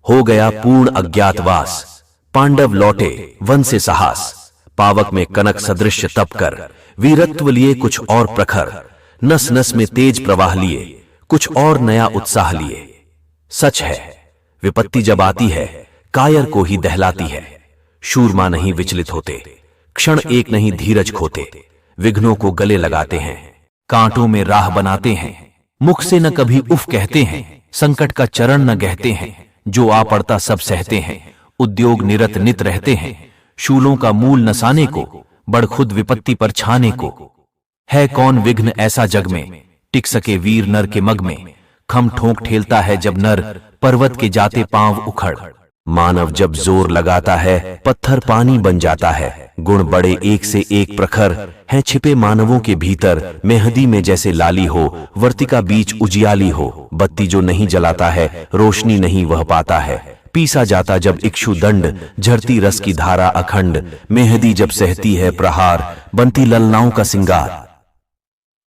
हो गया पूर्ण अज्ञातवास। पांडव लौटे वन से साहस, पावक में कनक सदृश्य तप कर। वीरत्व लिए कुछ और प्रखर, नस नस में तेज प्रवाह लिए कुछ और नया उत्साह लिए। सच है विपत्ति जब आती है कायर को ही दहलाती है। शूरमा नहीं विचलित होते, क्षण एक नहीं धीरज खोते। विघ्नों को गले लगाते हैं, कांटों में राह बनाते हैं। मुख से न कभी उफ कहते हैं, संकट का चरण न गहते हैं। जो आ पड़ता सब सहते हैं, उद्योग निरत नित रहते हैं। शूलों का मूल नसाने को, बड़ खुद विपत्ति पर छाने को। है कौन विघ्न ऐसा जग में, टिक सके वीर नर के मग में। खम ठोंक ठेलता है जब नर, पर्वत के जाते पांव उखड़। मानव जब जोर लगाता है पत्थर पानी बन जाता है। गुण बड़े एक से एक प्रखर हैं छिपे मानवों के भीतर। मेहंदी में जैसे लाली हो, वर्तिका बीच उजियाली हो। बत्ती जो नहीं जलाता है, रोशनी नहीं वह पाता है। पीसा जाता जब इक्षु दंड, झरती रस की धारा अखंड। मेहंदी जब सहती है प्रहार, बनती ललनाओं का सिंगार।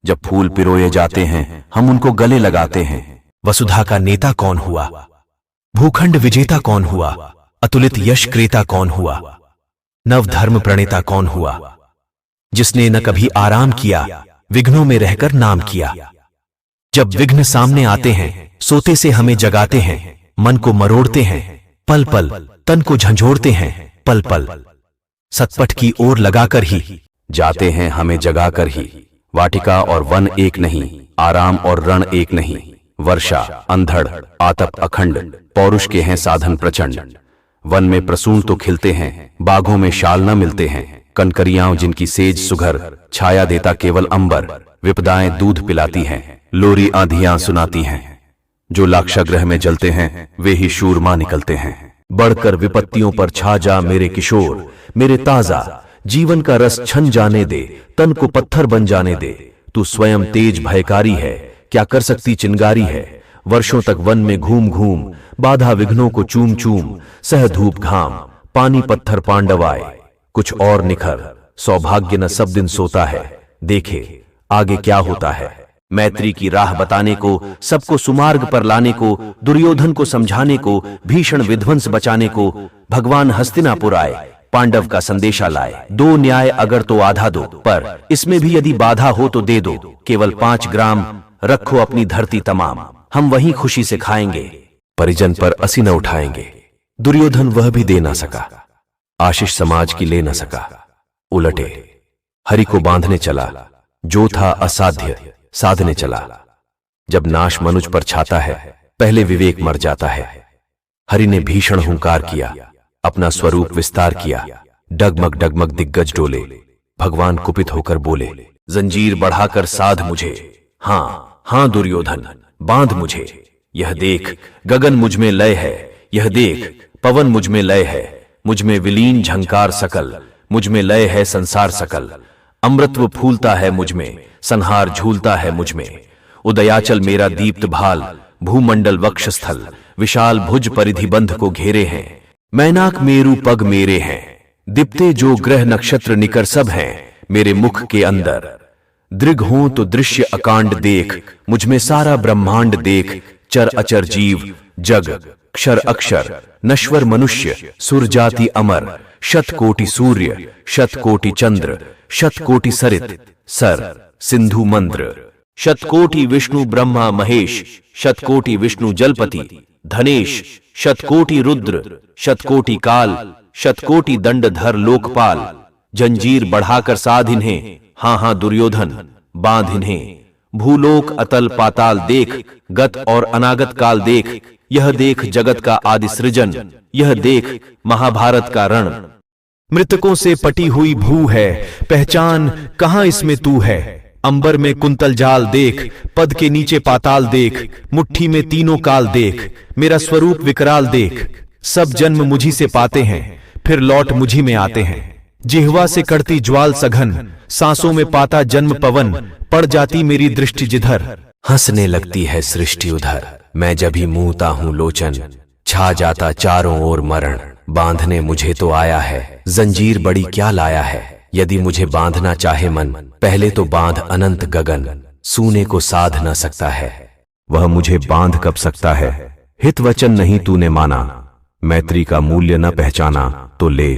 जब फूल पिरोए जाते हैं हम उनको गले लगाते हैं। वसुधा का नेता कौन हुआ, भूखंड विजेता कौन हुआ। अतुलित यश क्रेता कौन हुआ, नव धर्म प्रणेता कौन हुआ। जिसने न कभी आराम किया, विघ्नों में रहकर नाम किया। जब विघ्न सामने आते हैं सोते से हमें जगाते हैं। मन को मरोड़ते हैं पल पल, तन को झंझोड़ते हैं पल पल। सतपथ की ओर लगाकर ही जाते हैं हमें जगाकर ही। वाटिका और वन एक नहीं, आराम और रण एक नहीं। वर्षा अंधड़ आतप अखंड, पौरुष के हैं साधन प्रचंड। वन में प्रसून तो खिलते हैं, बागों में शाल न मिलते हैं। कनकरियां जिनकी सेज सुघर, छाया देता केवल अंबर। विपदाएं दूध पिलाती हैं, लोरी आंधियां सुनाती हैं। जो लाक्षागृह में जलते हैं वे ही शूरमा निकलते हैं। बढ़कर विपत्तियों पर छा जा मेरे किशोर, मेरे ताजा। जीवन का रस छन जाने दे, तन को पत्थर बन जाने दे। तू स्वयं तेज भयकारी है, क्या कर सकती चिंगारी है। वर्षों तक वन में घूम घूम, बाधा विघ्नों को चूम चूम। सह धूप घाम, पानी पत्थर पांडव आए, कुछ और निखर। सौभाग्य न सब दिन सोता है, देखे आगे क्या होता है। मैत्री की राह बताने को, सबको सुमार्ग पर लाने को। दुर्योधन को समझाने को, भीषण विध्वंस बचाने को। भगवान हस्तिनापुर आए, पांडव का संदेशा लाए। दो न्याय अगर तो आधा दो, पर इसमें भी यदि बाधा हो तो दे दो। केवल 5 ग्राम रखो अपनी धरती तमाम, हम वहीं खुशी से खाएंगे। परिजन पर असी न उठाएंगे। दुर्योधन वह भी दे ना सका, आशीष समाज की ले न सका। उलटे हरि को बांधने चला, जो था असाध्य साधने चला। जब नाश मनुज पर छाता है, पहले विवेक मर जाता है। हरि ने भीषण हुंकार किया, अपना स्वरूप विस्तार किया। डगमग डगमग दिग्गज डोले, भगवान कुपित होकर बोले। जंजीर बढ़ाकर साध मुझे, हाँ हाँ दुर्योधन बांध मुझे। यह देख गगन मुझ में लय है, यह देख पवन मुझ में लय है। मुझ में विलीन झंकार सकल, मुझ में लय है संसार सकल। अमृतत्व फूलता है मुझ में, संहार झूलता है मुझ में। उदयाचल मेरा दीप्त भाल, भूमंडल वक्षस्थल। विशाल भुज परिधि बंध को घेरे हैं, मैनाक मेरु पग मेरे हैं। दिप्ते जो ग्रह नक्षत्र निकर सब हैं मेरे मुख के अंदर। दृग हों तो दृश्य अकांड देख, मुझ में सारा ब्रह्मांड देख। चर अचर जीव जग, क्षर अक्षर, नश्वर मनुष्य, सुर जाति अमर। शत कोटि सूर्य, शत कोटि चंद्र, शत कोटि सरित सर सिंधु मंद्र। शत कोटि विष्णु ब्रह्मा महेश, शत कोटि विष्णु जलपति धनेश। शत कोटि रुद्र, शत कोटि काल, शत कोटि दंडधर लोकपाल। जंजीर बढ़ाकर साध इन्हें, हाँ हाँ दुर्योधन बांध इन्हें। भूलोक अतल पाताल देख, गत और अनागत काल देख। यह देख जगत का आदि सृजन, यह देख महाभारत का रण। मृतकों से पटी हुई भू है, पहचान कहां इसमें तू है। अंबर में कुंतल जाल देख, पद के नीचे पाताल देख। मुट्ठी में तीनों काल देख, मेरा स्वरूप विकराल देख। सब जन्म मुझी से पाते हैं, फिर लौट मुझी में आते हैं। जिह्वा से कड़ती ज्वाल सघन, सांसों में पाता जन्म पवन। पड़ जाती मेरी दृष्टि जिधर, हंसने लगती है सृष्टि उधर। मैं जब ही मूता हूं लोचन, छा जाता चारों ओर मरण। बांधने मुझे तो आया है, जंजीर बड़ी क्या लाया है। यदि मुझे बांधना चाहे मन, पहले तो बांध अनंत गगन। सूने को साध न सकता है, वह मुझे बांध कब सकता है। हित वचन नहीं तूने माना, मैत्री का मूल्य न पहचाना तो ले,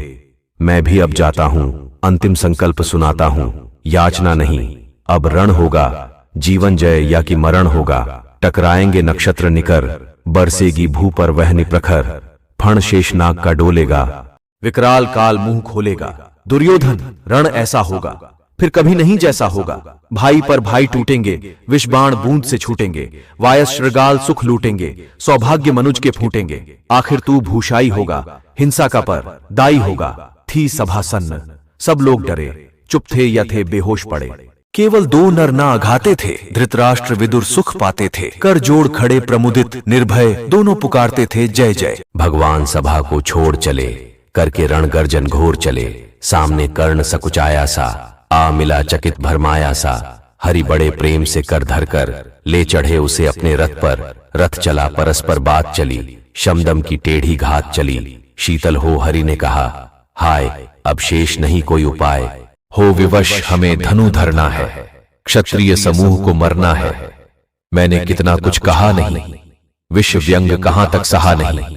मैं भी अब जाता हूं, अंतिम संकल्प सुनाता हूं। याचना नहीं, अब रण होगा, जीवन जय या कि मरण होगा। टकराएंगे नक्षत्र निकर, बरसेगी भू पर वह निप्रखर। फण शेषनाग का डोलेगा, विकराल काल मुंह खोलेगा। दुर्योधन, रण ऐसा होगा, फिर कभी नहीं जैसा होगा। भाई पर भाई टूटेंगे, विषबाण बूंद से छूटेंगे। वायस श्रृगाल सुख लूटेंगे, सौभाग्य मनुज के फूटेंगे। आखिर तू भूषाई होगा, हिंसा का पर दाई होगा। थी सभा सन्न, सब लोग डरे, चुप थे या थे बेहोश पड़े। केवल दो नर ना अघाते थे, धृतराष्ट्र विदुर सुख पाते थे। कर जोड़ खड़े प्रमुदित निर्भय, दोनों पुकारते थे जय जय। भगवान सभा को छोड़ चले, करके रण गर्जन घोर चले। सामने कर्ण सकुचाया सा, आ मिला चकित भरमाया सा। हरि बड़े प्रेम से कर धर कर, ले चढ़े उसे अपने रथ पर। रथ चला परस्पर बात चली, शमदम की टेढ़ी घात चली। शीतल हो हरि ने कहा, हाय अब शेष नहीं कोई उपाय। हो विवश हमें धनु धरना है, क्षत्रिय समूह को मरना है। मैंने कितना कुछ कहा नहीं, विश्व व्यंग कहां तक सहा नहीं।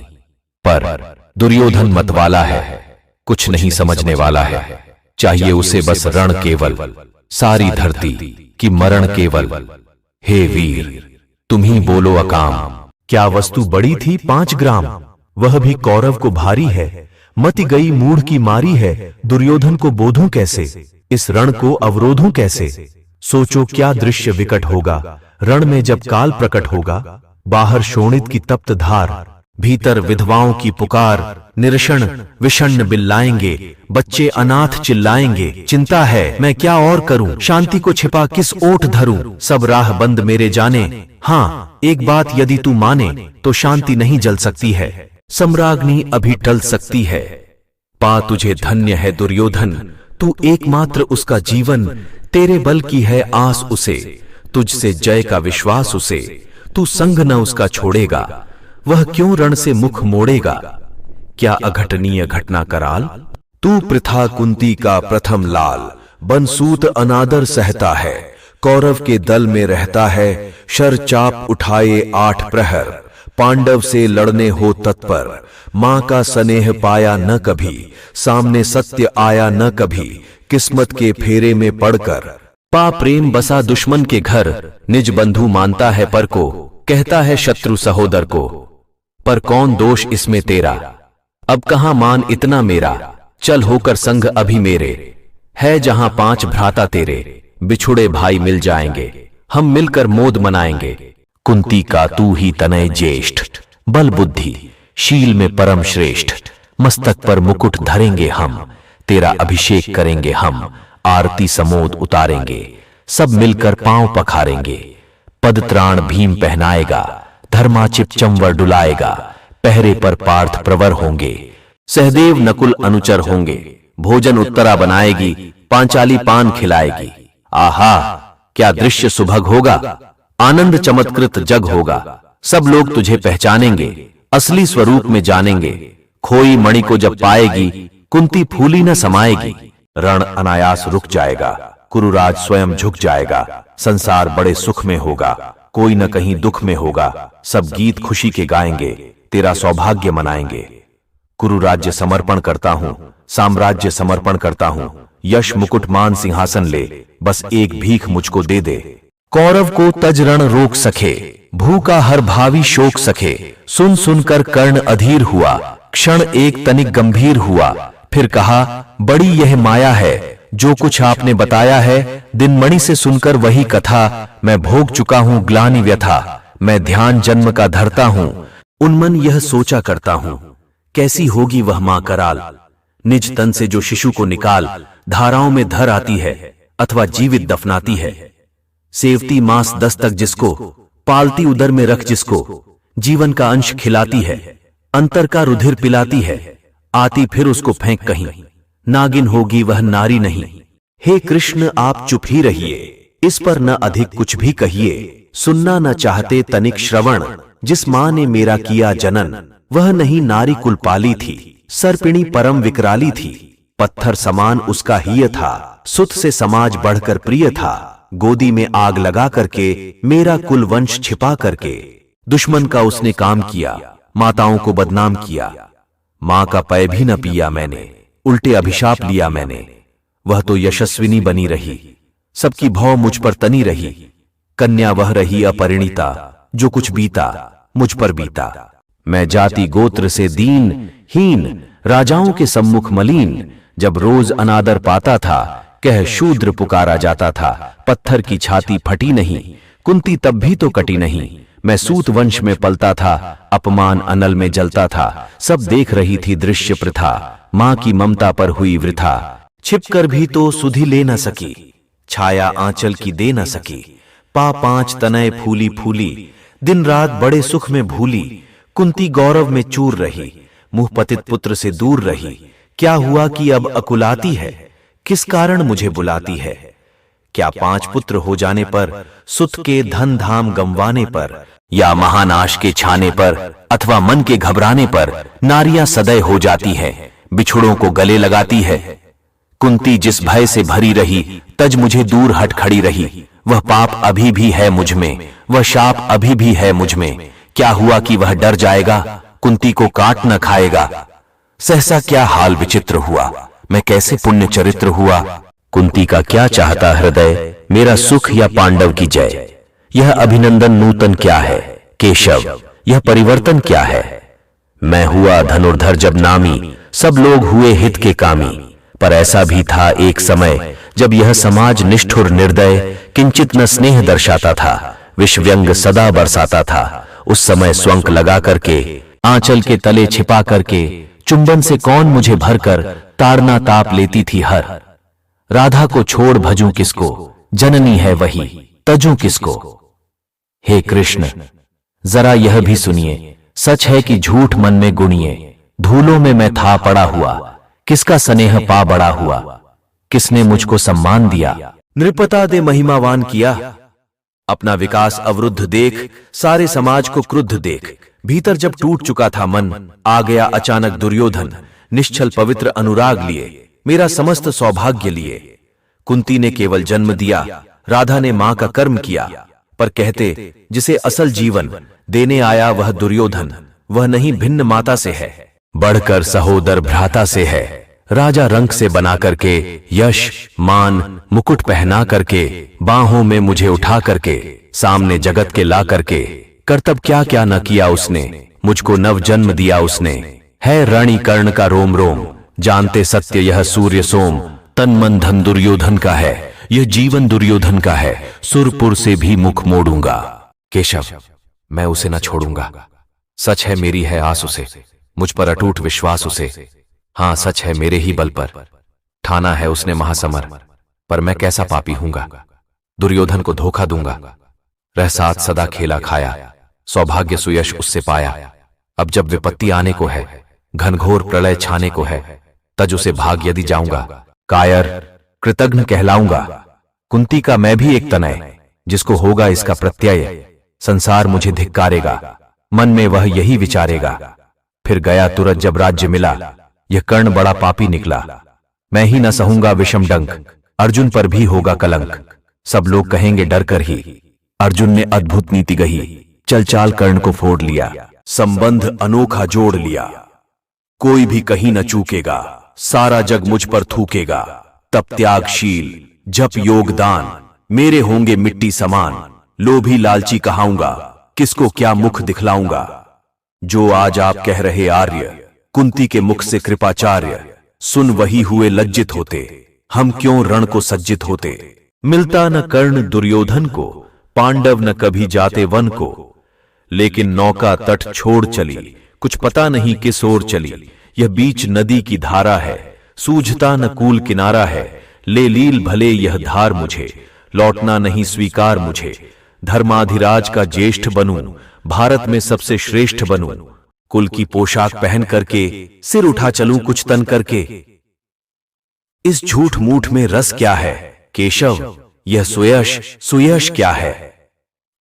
पर दुर्योधन मतवाला है, कुछ नहीं समझने वाला है। चाहिए उसे बस रण केवल, सारी धरती की मरण केवल। हे वीर तुम ही बोलो अकाम, क्या वस्तु बड़ी थी 5 ग्राम। वह भी कौरव को भारी है, मति गई मूढ़ की मारी है। दुर्योधन को बोधूं कैसे, इस रण को अवरोधूं कैसे। सोचो क्या दृश्य विकट होगा, रण में जब काल प्रकट होगा। बाहर शोणित की तप्त धार, भीतर विधवाओं की पुकार। निरशन विषण्ण बिल्लाएंगे, बच्चे अनाथ चिल्लाएंगे। चिंता है मैं क्या और करूं, शांति को छिपा किस ओट धरूं। सब राह बंद मेरे जाने, हाँ एक बात यदि तू माने, तो शांति नहीं जल सकती है, सम्राग्नि अभी टल सकती है। पा तुझे धन्य है दुर्योधन, तू एकमात्र उसका जीवन। तेरे बल की है आस उसे, तुझसे जय का विश्वास उसे। तू संग न उसका छोड़ेगा, वह क्यों रण से मुख मोड़ेगा। क्या अघटनीय घटना कराल, तू प्रथा कुंती का प्रथम लाल। बनसूत अनादर सहता है, कौरव के दल में रहता है। शर चाप उठाए 8 प्रहर, पांडव से लड़ने हो तत्पर। मां का स्नेह पाया न कभी, सामने सत्य आया न कभी। किस्मत के फेरे में पड़कर, पा प्रेम बसा दुश्मन के घर। निज बंधु मानता है पर को, कहता है शत्रु सहोदर को। पर कौन दोष इसमें तेरा, अब कहां मान इतना मेरा। चल होकर संग अभी मेरे, है जहां 5 भ्राता तेरे। बिछुड़े भाई मिल जाएंगे, हम मिलकर मोद मनाएंगे। कुंती का तू ही तनय ज्येष्ठ, बल बुद्धि शील में परम श्रेष्ठ। मस्तक पर मुकुट धरेंगे हम, तेरा अभिषेक करेंगे हम। आरती समोद उतारेंगे, सब मिलकर पांव पखारेंगे। पदत्राण भीम पहनाएगा, धर्माचिप चंवर डुलाएगा। पहरे पर पार्थ प्रवर होंगे, सहदेव नकुल अनुचर होंगे। भोजन उत्तरा बनाएगी, पांचाली पान खिलाएगी। आहा क्या दृश्य सुभग होगा, आनंद चमत्कृत जग होगा। सब लोग तुझे पहचानेंगे, असली स्वरूप में जानेंगे। खोई मणि को जब पाएगी, कुंती फूली न समाएगी। रण अनायास रुक जाएगा, कुरुराज स्वयं झुक जाएगा। संसार बड़े सुख में होगा, कोई न कहीं दुख में होगा। सब गीत खुशी के गाएंगे, तेरा सौभाग्य मनाएंगे। कुरु राज्य समर्पण करता हूं, साम्राज्य समर्पण करता हूं। यश मुकुट मान सिंहासन ले, बस एक भीख मुझको दे दे। कौरव को तज रण रोक सके, भूखा हर भावी शोक सके। सुन सुनकर कर्ण अधीर हुआ, क्षण एक तनिक गंभीर हुआ। फिर कहा बड़ी यह माया है, जो कुछ आपने बताया है। दिनमणि से सुनकर वही कथा, मैं भोग चुका हूं ग्लानि व्यथा। मैं ध्यान जन्म का धरता हूं, उन्मन यह सोचा करता हूं। कैसी होगी वह मां कराल, निज तन से जो शिशु को निकाल। धाराओं में धर आती है, अथवा जीवित दफनाती है। सेवती मांस दस्तक जिसको, पालती उदर में रख जिसको। जीवन का अंश खिलाती है, अंतर का रुधिर पिलाती है। आती फिर उसको फेंक कहीं, नागिन होगी वह नारी नहीं। हे कृष्ण आप चुप ही रहिए, इस पर न अधिक कुछ भी कहिए। सुनना न चाहते तनिक श्रवण, जिस मां ने मेरा किया जनन। वह नहीं नारी कुल पाली थी, सर्पिणी परम विकराली थी। पत्थर समान उसका हिय था, सुत से समाज बढ़कर प्रिय था। गोदी में आग लगा करके, मेरा कुल वंश छिपा करके। दुश्मन का उसने काम किया, माताओं को बदनाम किया। मां का पय भी न पिया मैंने, उल्टे अभिशाप लिया मैंने। वह तो यशस्विनी बनी रही, सबकी भौ मुझ पर तनी रही। कन्या वह रही अपरिणीता, जो कुछ बीता मुझ पर बीता। मैं जाति गोत्र से दीन हीन, राजाओं के सम्मुख मलीन। जब रोज अनादर पाता था, कह शूद्र पुकारा जाता था। पत्थर की छाती फटी नहीं, कुंती तब भी तो कटी नहीं। मैं सूत वंश में पलता था, अपमान अनल में जलता था। सब देख रही थी दृश्य प्रथा, मां की ममता पर हुई वृथा। छिपकर भी तो सुधि ले न सकी, छाया आंचल की दे न सकी। पा पांच तनय फूली फूली, दिन रात बड़े सुख में भूली। कुंती गौरव में चूर रही, मुंह पतित पुत्र से दूर रही। क्या हुआ कि अब अकुलाती है, किस कारण मुझे बुलाती है। क्या 5 पुत्र हो जाने पर, सुत के धन धाम गंवाने पर, या महानाश के छाने पर, अथवा मन के घबराने पर नारियां सदै हो जाती है, बिछुड़ों को गले लगाती है। कुंती जिस भय से भरी रही, तज मुझे दूर हट खड़ी रही। वह पाप अभी भी है मुझ में, वह शाप अभी भी है मुझ में। क्या हुआ कि वह डर जाएगा, कुंती को काट न खाएगा। सहसा क्या हाल विचित्र हुआ, मैं कैसे पुण्य चरित्र हुआ। कुंती का क्या चाहता हृदय, मेरा सुख या पांडव की जय। यह अभिनंदन नूतन क्या है केशव, यह परिवर्तन क्या है। मैं हुआ धनुर्धर जब नामी, सब लोग हुए हित के कामी। पर ऐसा भी था एक समय, जब यह समाज निष्ठुर निर्दय, किंचित न स्नेह दर्शाता था, विष व्यंग सदा बरसाता था। उस समय स्वंक लगा करके, आंचल के तले छिपा करके, चुंबन से कौन मुझे भरकर ताड़ना ताप लेती थी हर। राधा को छोड़ भजूं किसको, जननी है वही तजूं किसको। हे कृष्ण जरा यह भी सुनिए, सच है कि झूठ मन में गुणिए। धूलों में मैं था पड़ा हुआ, किसका स्नेह पा बड़ा हुआ। किसने मुझको सम्मान दिया, नृपता दे महिमावान किया। अपना विकास अवरुद्ध देख, सारे समाज को क्रुद्ध देख। भीतर जब टूट चुका था मन, आ गया अचानक दुर्योधन। निश्चल पवित्र अनुराग लिए, मेरा समस्त सौभाग्य लिए। कुंती ने केवल जन्म दिया, राधा ने मां का कर्म किया। पर कहते जिसे असल जीवन देने आया वह दुर्योधन, वह नहीं भिन्न माता से है, बढ़कर सहोदर भ्राता से है। राजा रंग से बना करके, यश मान मुकुट पहना करके, बाहों में मुझे उठा करके, सामने जगत के ला करके, कर्तव्य क्या क्या न किया उसने, मुझको नव जन्म दिया उसने। है रणि कर्ण का रोम रोम, जानते सत्य यह सूर्य सोम। तन मन धन दुर्योधन का है, यह जीवन दुर्योधन का है। सुरपुर से भी मुख मोड़ूंगा। केशव मैं उसे न छोड़ूंगा, सच है मेरी है आस उसे, मुझ पर अटूट विश्वास उसे। हां सच है मेरे ही बल पर, ठाना है उसने महासमर। पर मैं कैसा पापी हूंगा, दुर्योधन को धोखा दूंगा। रह साथ सदा खेला खाया, सौभाग्य सुयश उससे पाया। अब जब विपत्ति आने को है, घनघोर प्रलय छाने को है, तज उसे भाग यदि जाऊंगा। कायर कृतघ्न कहलाऊंगा। कुंती का मैं भी एक तनय, जिसको होगा इसका प्रत्यय, संसार मुझे धिक्कारेगा। मन में वह यही विचारेगा, फिर गया तुरंत जब राज्य मिला। यह कर्ण बड़ा पापी निकला, मैं ही न सहूंगा विषम डंक। अर्जुन पर भी होगा कलंक, सब लोग कहेंगे डर कर ही। अर्जुन ने अद्भुत नीति गही, चल चाल कर्ण को फोड़ लिया। संबंध अनोखा जोड़ लिया, कोई भी कहीं न चूकेगा। सारा जग मुझ पर थूकेगा। तप त्यागशील जप योगदान, मेरे होंगे मिट्टी समान। लोभी लालची कहाऊंगा, किसको क्या मुख दिखलाऊंगा। जो आज आप कह रहे आर्य, कुंती के मुख से कृपाचार्य। सुन वही हुए लज्जित होते, हम क्यों रण को सज्जित होते। मिलता न कर्ण दुर्योधन को, पांडव न कभी जाते वन को। लेकिन नौका तट छोड़ चली, कुछ पता नहीं किस ओर चली। यह बीच नदी की धारा है, सूझता न कूल किनारा है। ले लील भले यह धार मुझे, लौटना नहीं स्वीकार मुझे। धर्माधिराज का ज्येष्ठ बनूं, भारत में सबसे श्रेष्ठ बनूं। कुल की पोशाक पहन करके, सिर उठा चलूं कुछ तन करके। इस झूठ मूठ में रस क्या है केशव, यह सुयश क्या है।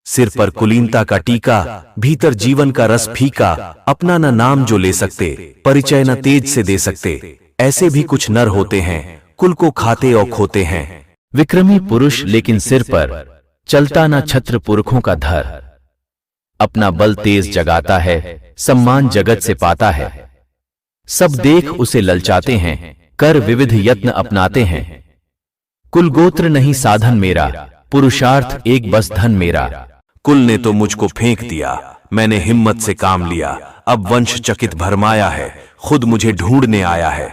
सिर पर कुलीनता का टीका, भीतर जीवन का रस फीका। अपना न नाम जो ले सकते, परिचय न तेज से दे सकते। ऐसे भी कुछ नर होते हैं, कुल को खाते और खोते हैं। विक्रमी पुरुष लेकिन सिर पर चलता न छत्र पुरखों का धर। अपना बल तेज जगाता है, सम्मान जगत से पाता है। सब देख उसे ललचाते हैं, कर विविध यत्न अपनाते हैं। कुल गोत्र नहीं साधन मेरा, पुरुषार्थ एक बस धन मेरा। कुल ने तो मुझको फेंक दिया, मैंने हिम्मत से काम लिया। अब वंश चकित भरमाया है, खुद मुझे ढूंढने आया है।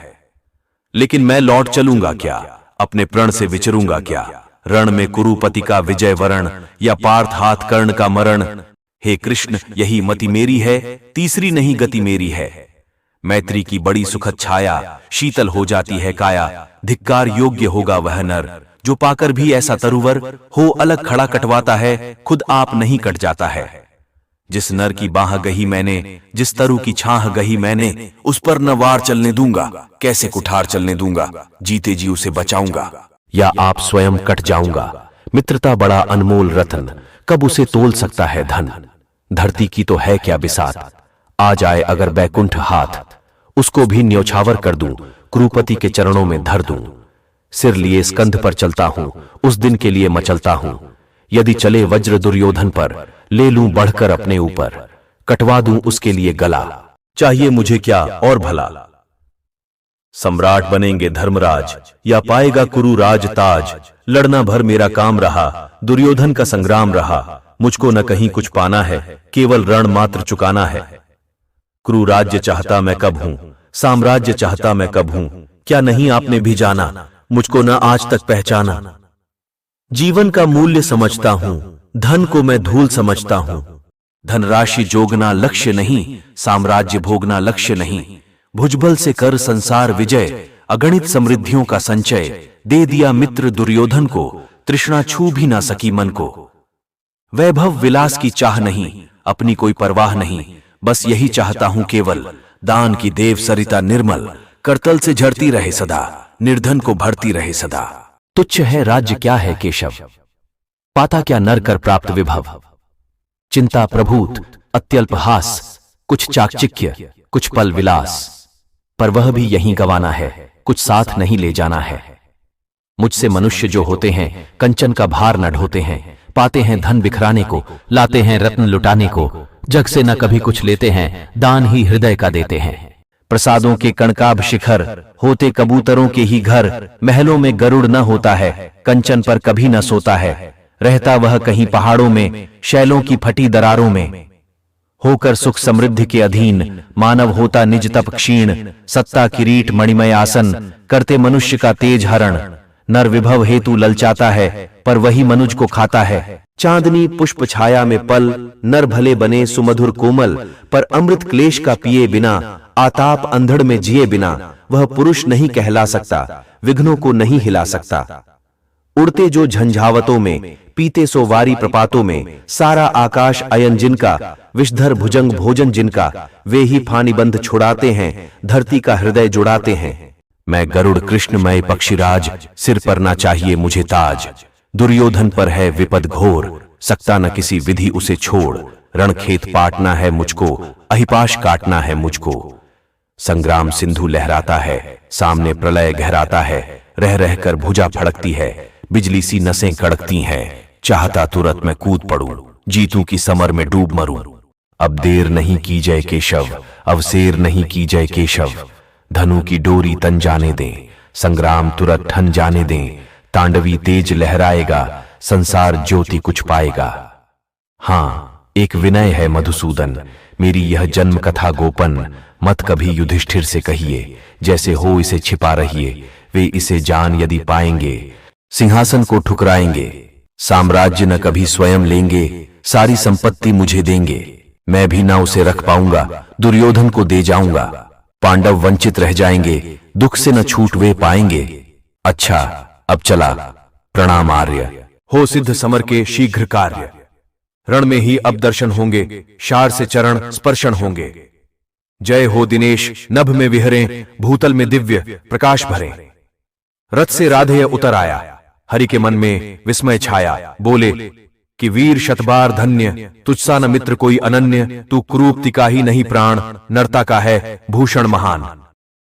लेकिन मैं लौट चलूंगा क्या, अपने प्रण से विचरूंगा क्या? रण में कुरुपति का विजय वरण, या पार्थ हाथ कर्ण का मरण। हे कृष्ण, यही मति मेरी है, तीसरी नहीं गति मेरी है। मैत्री की बड़ी सुखद छाया, शीतल हो जाती है काया। धिक्कार योग्य होगा वह नर, जो पाकर भी ऐसा तरुवर हो। अलग खड़ा कटवाता है, खुद आप नहीं कट जाता है। जिस नर की बाह गही मैंने, जिस तरु की छाह गही मैंने, उस पर न वार चलने दूंगा, कैसे कुठार चलने दूंगा। जीते जी उसे बचाऊंगा, या आप स्वयं कट जाऊंगा। मित्रता बड़ा अनमोल रत्न, कब उसे तोल सकता है धन। धरती की तो है क्या बिसात, आ जाए अगर बैकुंठ हाथ। उसको भी न्योछावर कर दूं, कुरुपति के चरणों में धर दूं। सिर लिए स्कंध पर चलता हूं, उस दिन के लिए मचलता हूं। यदि चले वज्र दुर्योधन पर, ले लूं बढ़कर अपने ऊपर। कटवा दूं उसके लिए गला, चाहिए मुझे क्या और भला। सम्राट बनेंगे धर्मराज, या पाएगा कुरु राज ताज। लड़ना भर मेरा काम रहा, दुर्योधन का संग्राम रहा। मुझको न कहीं कुछ पाना है, केवल रण मात्र चुकाना है। कुरु राज्य चाहता मैं कब हूं, साम्राज्य चाहता मैं कब हूं। क्या नहीं आपने भी जाना, मुझको न आज तक पहचाना। जीवन का मूल्य समझता हूं, धन को मैं धूल समझता हूं। धनराशि जोगना लक्ष्य नहीं, साम्राज्य भोगना लक्ष्य नहीं। भुजबल से कर संसार विजय, अगणित समृद्धियों का संचय। दे दिया मित्र दुर्योधन को, तृष्णा छू भी ना सकी मन को। वैभव विलास की चाह नहीं, अपनी कोई परवाह नहीं। बस यही चाहता हूं केवल, दान की देव सरिता निर्मल। करतल से झड़ती रहे सदा, निर्धन को भरती रहे सदा। तुच्छ है राज्य क्या है केशव, पाता क्या नर कर प्राप्त विभव। चिंता प्रभूत अत्यल्प हास, कुछ चाकचिक्य कुछ पल विलास। पर वह भी यहीं गवाना है, कुछ साथ नहीं ले जाना है। मुझसे मनुष्य जो होते हैं, कंचन का भार न ढोते हैं। पाते हैं धन बिखराने को, लाते हैं रत्न लुटाने को। जग से न कभी कुछ लेते हैं, दान ही हृदय का देते हैं। प्रसादों के कणकाभ शिखर, होते कबूतरों के ही घर। महलों में गरुड़ न होता है, कंचन पर कभी न सोता है। रहता वह कहीं पहाड़ों में, शैलों की फटी दरारों में। होकर सुख समृद्धि के अधीन, मानव होता निज तप क्षीण। सत्ता किरीट मणिमय आसन, करते मनुष्य का तेज हरण। नर विभव हेतु ललचाता है, पर वही मनुज को खाता है। चांदनी पुष्प छाया में पल, नर भले बने सुमधुर कोमल। पर अमृत क्लेश का पिए बिना, आताप अंधड़ में जिए बिना। वह पुरुष नहीं कहला सकता, विघ्नों को नहीं हिला सकता। उड़ते जो झंझावतों में, पीते सो वारी प्रपातों में। सारा आकाश अयन जिनका, विषधर भुजंग भोजन जिनका। वे ही फानीबंध छुड़ाते हैं, धरती का हृदय जुड़ाते हैं। मैं गरुड़ कृष्णमय पक्षीराज, सिर पर ना चाहिए मुझे ताज। दुर्योधन पर है विपद घोर, सकता न किसी विधि उसे छोड़। रणखेत पाटना है मुझको, अहिपाश काटना है मुझको। संग्राम सिंधु लहराता है, सामने प्रलय गहराता है। रह रहकर भुजा फड़कती है, बिजली सी नसें कड़कती हैं। चाहता तुरंत मैं कूद पड़ूं, जीतू की समर में डूब मरूं। अब देर नहीं की जय केशव, अवसेर नहीं की जय केशव। धनु की डोरी तन जाने दें, संग्राम तुरंत ठन जाने दें। तांडवी तेज लहराएगा, संसार ज्योति कुछ पाएगा। हां, एक विनय है मधुसूदन, मेरी यह जन्म कथा गोपन। मत कभी युधिष्ठिर से कहिए, जैसे हो इसे छिपा रहिए। वे इसे जान यदि पाएंगे, सिंहासन को ठुकराएंगे। साम्राज्य न कभी स्वयं लेंगे, सारी संपत्ति मुझे देंगे। मैं भी ना उसे रख पाऊंगा, दुर्योधन को दे जाऊंगा। पांडव वंचित रह जाएंगे, दुख से न छूट वे पाएंगे। अच्छा अब चला, प्रणाम आर्य। हो सिद्ध समर के शीघ्र कार्य, रण में ही अब दर्शन होंगे। शार से चरण स्पर्शन होंगे। जय हो दिनेश, नभ में विहरें, भूतल में दिव्य प्रकाश भरें। रथ से राधेय उतर आया, हरि के मन में विस्मय छाया। बोले कि वीर शतबार धन्य, तुझसा न मित्र कोई अनन्य। तू क्रूप्ति का ही नहीं प्राण, नरता का है भूषण महान।